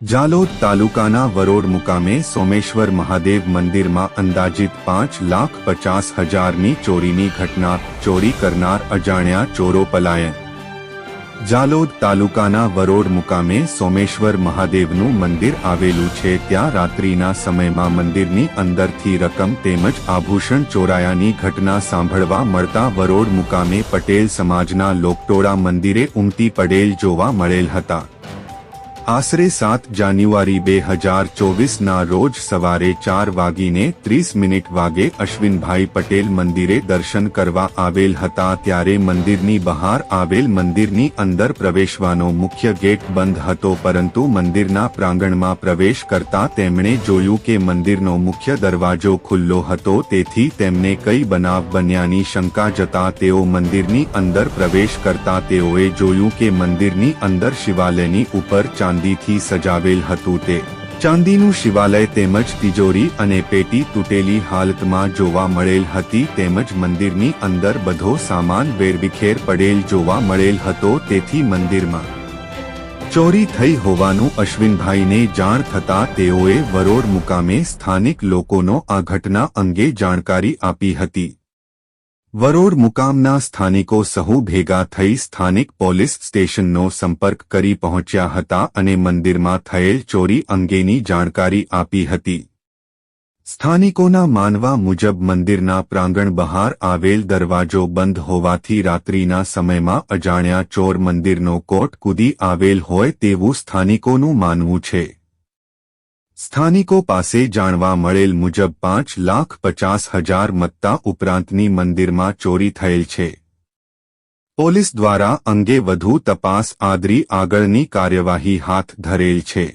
જાલોદ તાલુકાના વરોડ મુકામે સોમેશ્વર મહાદેવ મંદિરમાં અંદાજિત 5,50,000ની ચોરીની ઘટના, ચોરી કરનાર અજાણ્યા ચોરો પલાયન। જાલોદ તાલુકાના વરોડ મુકામે સોમેશ્વર મહાદેવનું મંદિર આવેલું છે, ત્યાં રાત્રિના સમયમાં મંદિરની અંદરથી રકમ તેમજ આભૂષણ ચોરાયાની ઘટના સાંભળવા મળતા વરોડ મુકામે પટેલ સમાજના લોકટોળા મંદિરે ઉમટી પડેલ જોવા મળેલ હતા। આશરે 7 જાન્યુઆરી 2024ના રોજ સવારે 4:30 વાગે અશ્વિનભાઈ પટેલ મંદિરે દર્શન કરવા આવેલ હતા, ત્યારે મંદિરની બહાર આવેલ મંદિરની અંદર પ્રવેશવાનો મુખ્ય ગેટ બંધ હતો, પરંતુ મંદિરના પ્રાંગણમાં પ્રવેશ કરતા તેમણે જોયું કે મંદિરનો મુખ્ય દરવાજો ખુલ્લો હતો, તેથી તેમને કઈ બનાવ બન્યાની શંકા જતા તેઓ મંદિરની અંદર પ્રવેશ કરતા તેઓએ જોયું કે મંદિરની અંદર શિવાલયની ઉપર ચાંદીથી સજાવેલ હતું, તે ચાંદીનું શિવાલય તેમજ તિજોરી અને પેટી તૂટેલી હાલતમાં જોવા મળેલ હતી, તેમજ મંદિરની અંદર બધો સામાન વેરવિખેર પડેલ જોવા મળેલ હતો, તેથી મંદિરમાં ચોરી થઈ હોવાનું અશ્વિનભાઈને જાણ થતાં તેઓએ વરોડ મુકામે સ્થાનિક લોકોનો આ ઘટના અંગે જાણકારી આપી હતી। વરોડ મુકામના સ્થાનિકો સહુ ભેગા થઈ સ્થાનિક પોલીસ સ્ટેશનનો સંપર્ક કરી પહોંચ્યા હતા અને મંદિરમાં થયેલ ચોરી અંગેની જાણકારી આપી હતી। સ્થાનિકોના માનવા મુજબ મંદિરના પ્રાંગણ બહાર આવેલ દરવાજો બંધ હોવાથી રાત્રિના સમયમાં અજાણ્યા ચોર મંદિરનો કોટ કૂદી આવેલ હોય તેવું સ્થાનિકોનું માનવું છે। સ્થાનિકો પાસે જાણવા મળેલ મુજબ 5,50,000 મત્તા ઉપરાંતની મંદિરમાં ચોરી થયેલ છે। પોલીસ દ્વારા અંગે વધુ તપાસ આદરી આગળની કાર્યવાહી હાથ ધરેલ છે।